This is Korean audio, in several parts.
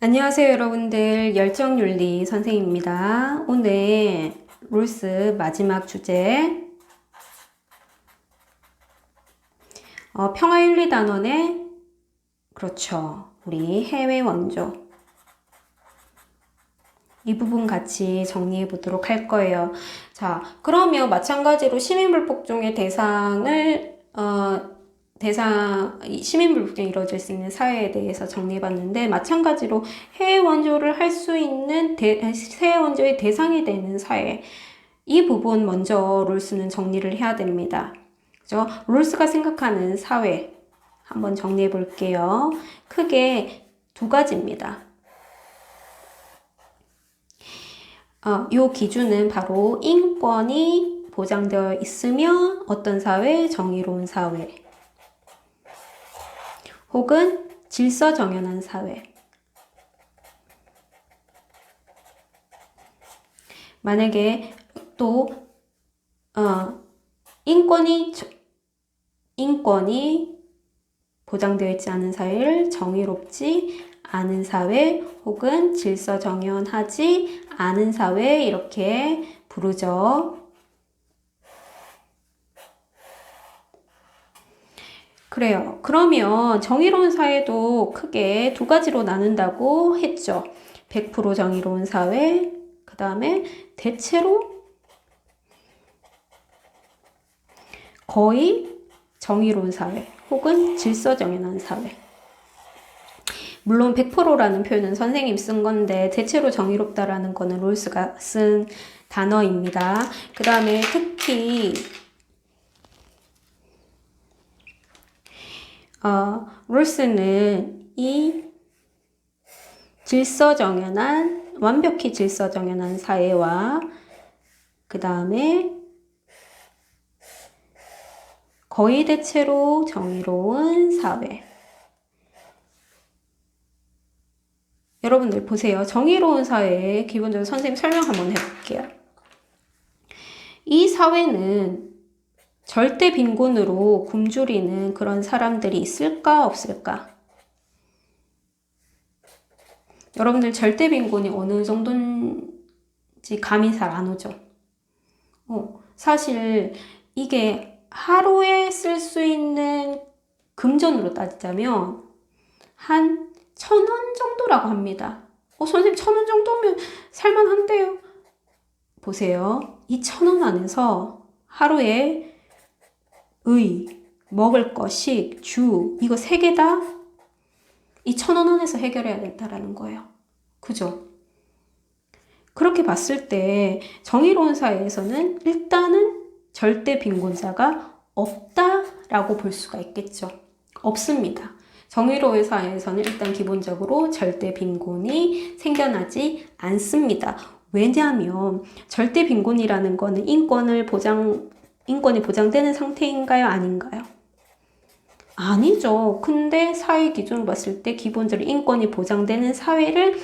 안녕하세요 여러분들, 열정윤리 선생님입니다. 오늘 롤스 마지막 주제 평화윤리단원의 그렇죠, 우리 해외 원조 이 부분 같이 정리해 보도록 할 거예요. 자, 그러면 마찬가지로 시민불복종의 시민불복종이 이루어질 수 있는 사회에 대해서 정리해봤는데, 마찬가지로 해외 원조를 할 수 있는 해외 원조의 대상이 되는 사회, 이 부분 먼저 롤스는 정리를 해야 됩니다. 그죠? 롤스가 생각하는 사회 한번 정리해 볼게요. 크게 두 가지입니다. 요 기준은 바로 인권이 보장되어 있으며 어떤 사회? 정의로운 사회, 혹은 질서정연한 사회. 만약에 또 인권이 보장되어 있지 않은 사회를 정의롭지 않은 사회, 혹은 질서정연하지 않은 사회, 이렇게 부르죠. 그래요. 그러면 정의로운 사회도 크게 두 가지로 나눈다고 했죠. 100% 정의로운 사회, 그 다음에 대체로 거의 정의로운 사회, 혹은 질서정연한 사회. 물론 100%라는 표현은 선생님 쓴 건데, 대체로 정의롭다라는 거는 롤스가 쓴 단어입니다. 그 다음에 특히 롤스는 이 완벽히 질서정연한 사회와 그 다음에 거의 대체로 정의로운 사회, 여러분들 보세요. 정의로운 사회의 기본적으로 선생님 설명 한번 해볼게요. 이 사회는 절대 빈곤으로 굶주리는 그런 사람들이 있을까 없을까? 여러분들 절대 빈곤이 어느 정도인지 감이 잘 안 오죠? 사실 이게 하루에 쓸 수 있는 금전으로 따지자면 한 1,000원 정도라고 합니다. 선생님 1,000원 정도면 살만한데요? 보세요. 이 1,000원 안에서 하루에 먹을 거, 식, 주, 이거 3개 다 이 1,000원 안에서 해결해야 된다라는 거예요. 그죠? 그렇게 봤을 때 정의로운 사회에서는 일단은 절대 빈곤자가 없다라고 볼 수가 있겠죠. 없습니다. 정의로운 사회에서는 일단 기본적으로 절대 빈곤이 생겨나지 않습니다. 왜냐하면 절대 빈곤이라는 거는 인권이 보장되는 상태인가요? 아닌가요? 아니죠. 근데 사회 기준으로 봤을 때 기본적으로 인권이 보장되는 사회를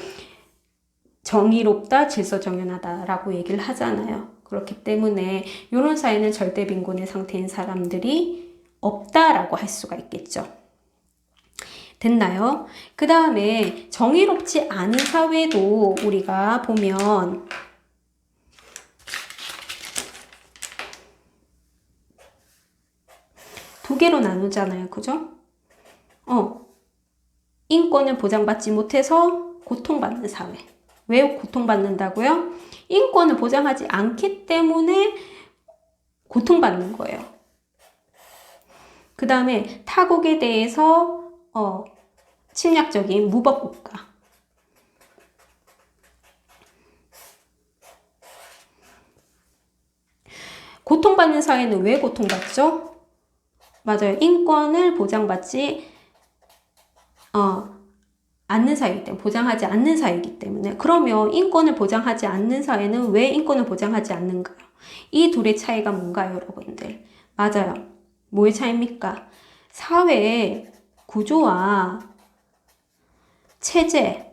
정의롭다, 질서정연하다라고 얘기를 하잖아요. 그렇기 때문에 이런 사회는 절대 빈곤의 상태인 사람들이 없다라고 할 수가 있겠죠. 됐나요? 그 다음에 정의롭지 않은 사회도 우리가 보면 두 개로 나누잖아요. 그죠? 인권을 보장받지 못해서 고통받는 사회. 왜 고통받는다고요? 인권을 보장하지 않기 때문에 고통받는 거예요. 그 다음에 타국에 대해서 침략적인 무법국가. 고통받는 사회는 왜 고통받죠? 맞아요. 인권을 보장받지 않는 사회이기 때문에, 보장하지 않는 사회이기 때문에. 그러면 인권을 보장하지 않는 사회는 왜 인권을 보장하지 않는가요? 이 둘의 차이가 뭔가요, 여러분들? 맞아요. 뭐의 차이입니까? 사회의 구조와 체제가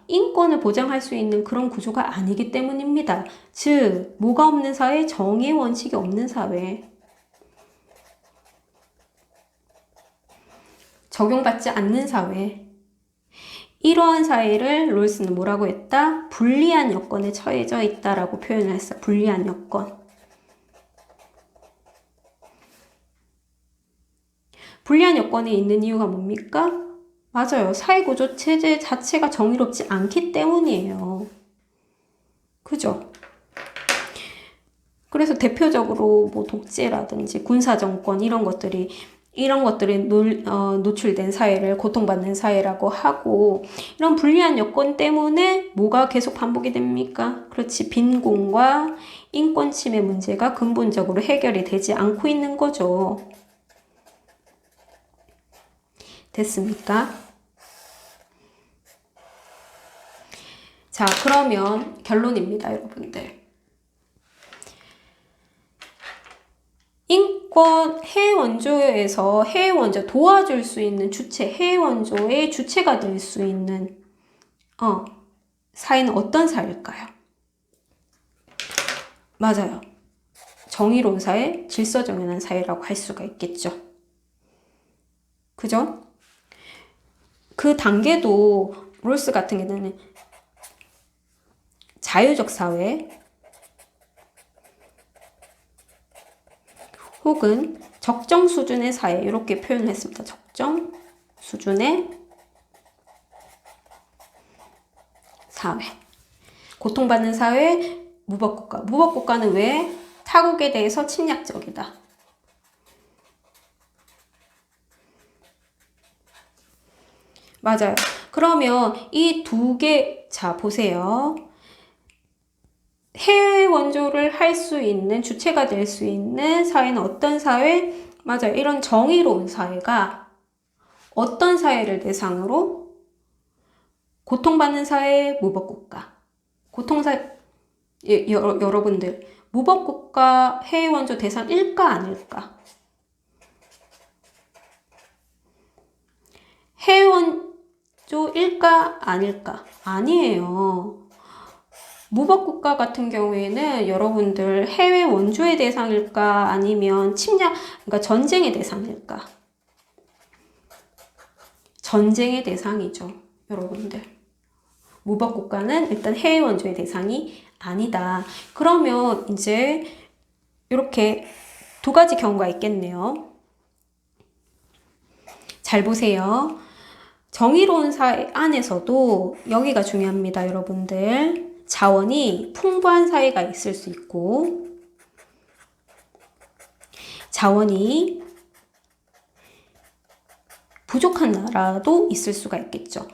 인권을 보장할 수 있는 그런 구조가 아니기 때문입니다. 즉, 뭐가 없는 사회? 정의 원칙이 없는 사회. 적용받지 않는 사회. 이러한 사회를 롤스는 뭐라고 했다? 불리한 여건에 처해져 있다라고 표현을 했어. 불리한 여건. 불리한 여건에 있는 이유가 뭡니까? 맞아요. 사회구조 체제 자체가 정의롭지 않기 때문이에요. 그죠? 그래서 대표적으로 뭐 독재라든지 군사정권 이런 것들이 노출된 사회를 고통받는 사회라고 하고, 이런 불리한 여건 때문에 뭐가 계속 반복이 됩니까? 그렇지, 빈곤과 인권 침해 문제가 근본적으로 해결이 되지 않고 있는 거죠. 됐습니까? 자, 그러면 결론입니다, 여러분들. 인권 해외 원조에서 해외 원조 도와줄 수 있는 주체, 해외 원조의 주체가 될 수 있는 사회는 어떤 사회일까요? 맞아요. 정의로운 사회, 질서정연한 사회라고 할 수가 있겠죠. 그죠? 그 단계도 롤스 같은 경우는 자유적 사회 혹은 적정 수준의 사회 이렇게 표현했습니다. 적정 수준의 사회. 고통받는 사회, 무법국가. 무법국가는 왜? 타국에 대해서 침략적이다. 맞아요. 그러면 이 두 개, 자, 보세요. 해외 원조를 할 수 있는, 주체가 될 수 있는 사회는 어떤 사회? 맞아요. 이런 정의로운 사회가 어떤 사회를 대상으로? 고통받는 사회, 무법국가. 여러분들, 무법국가 해외 원조 대상일까, 아닐까? 해외 원조일까, 아닐까? 아니에요. 무법국가 같은 경우에는 여러분들 해외 원조의 대상일까 아니면 그러니까 전쟁의 대상일까? 전쟁의 대상이죠, 여러분들. 무법국가는 일단 해외 원조의 대상이 아니다. 그러면 이제 이렇게 두 가지 경우가 있겠네요. 잘 보세요. 정의로운 사회 안에서도 여기가 중요합니다, 여러분들. 자원이 풍부한 사회가 있을 수 있고 자원이 부족한 나라도 있을 수가 있겠죠.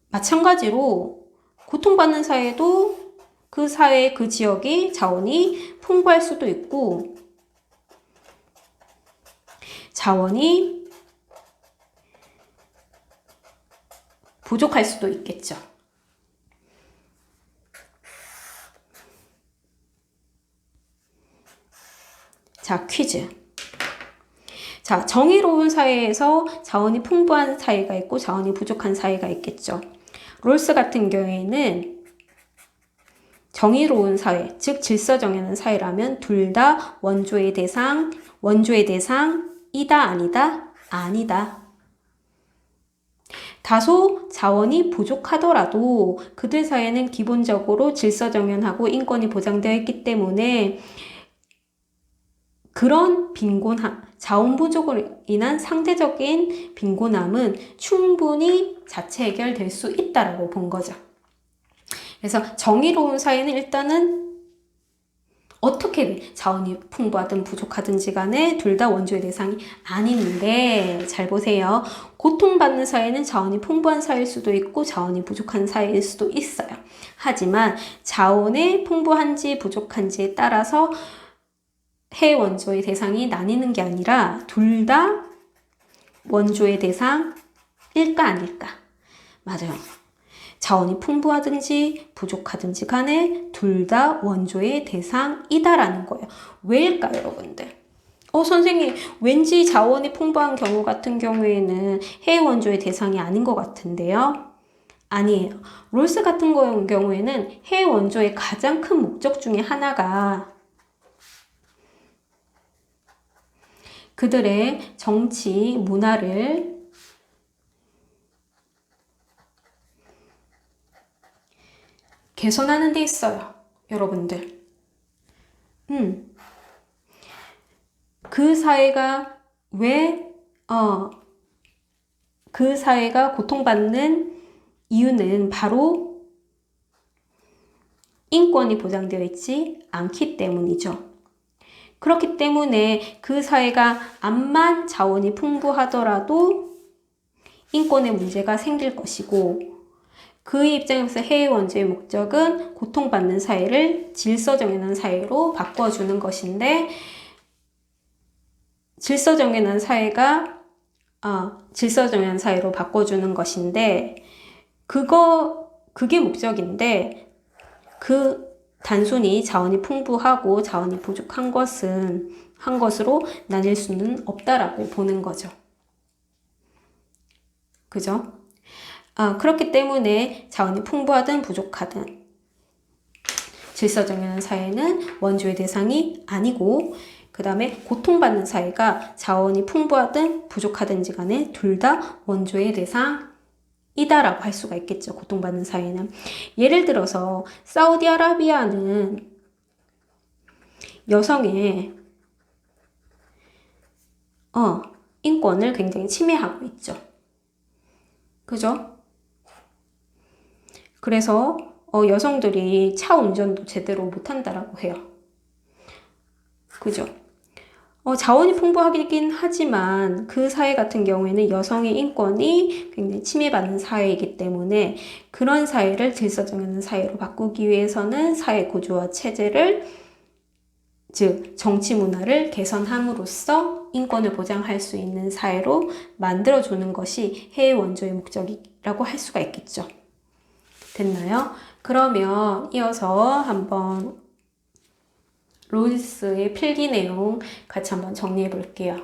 마찬가지로 고통받는 사회도 그 사회, 그 지역이 자원이 풍부할 수도 있고 자원이 부족할 수도 있겠죠. 자, 퀴즈. 자, 정의로운 사회에서 자원이 풍부한 사회가 있고 자원이 부족한 사회가 있겠죠. 롤스 같은 경우에는 정의로운 사회, 즉 질서정연한 사회라면 둘 다 원조의 대상이다, 아니다? 아니다. 다소 자원이 부족하더라도 그들 사이에는 기본적으로 질서정연하고 인권이 보장되어 있기 때문에 그런 빈곤함, 자원 부족으로 인한 상대적인 빈곤함은 충분히 자체 해결될 수 있다라고 본 거죠. 그래서 정의로운 사회는 일단은 어떻게 자원이 풍부하든 부족하든지 간에 둘 다 원조의 대상이 아닌데, 잘 보세요. 고통받는 사회는 자원이 풍부한 사회일 수도 있고 자원이 부족한 사회일 수도 있어요. 하지만 자원이 풍부한지 부족한지에 따라서 해외 원조의 대상이 나뉘는 게 아니라 둘 다 원조의 대상일까 아닐까? 맞아요. 자원이 풍부하든지 부족하든지 간에 둘 다 원조의 대상이다라는 거예요. 왜일까요, 여러분들? 선생님, 왠지 자원이 풍부한 경우 같은 경우에는 해외 원조의 대상이 아닌 것 같은데요? 아니에요. 롤스 같은 경우에는 해외 원조의 가장 큰 목적 중에 하나가 그들의 정치, 문화를 개선하는 데 있어요. 여러분들. 그 사회가 그 사회가 고통받는 이유는 바로 인권이 보장되어 있지 않기 때문이죠. 그렇기 때문에 그 사회가 암만 자원이 풍부하더라도 인권의 문제가 생길 것이고, 그의 입장에서 해외 원조의 목적은 고통받는 사회를 질서정연한 사회로 바꿔주는 것인데, 질서정연한 사회로 바꿔주는 것인데, 그게 목적인데, 단순히 자원이 풍부하고 자원이 부족한 것으로 나뉠 수는 없다라고 보는 거죠. 그죠? 그렇기 때문에 자원이 풍부하든 부족하든 질서정연한 사회는 원조의 대상이 아니고, 그 다음에 고통받는 사회가 자원이 풍부하든 부족하든지 간에 둘 다 원조의 대상이다라고 할 수가 있겠죠. 고통받는 사회는. 예를 들어서 사우디아라비아는 여성의 인권을 굉장히 침해하고 있죠. 그죠? 그래서 여성들이 차 운전도 제대로 못한다라고 해요. 그죠? 자원이 풍부하긴 하지만 그 사회 같은 경우에는 여성의 인권이 굉장히 침해받는 사회이기 때문에, 그런 사회를 질서정연한 사회로 바꾸기 위해서는 사회 구조와 체제를, 즉 정치 문화를 개선함으로써 인권을 보장할 수 있는 사회로 만들어주는 것이 해외 원조의 목적이라고 할 수가 있겠죠. 됐나요? 그러면 이어서 한번 로이스의 필기 내용 같이 한번 정리해 볼게요.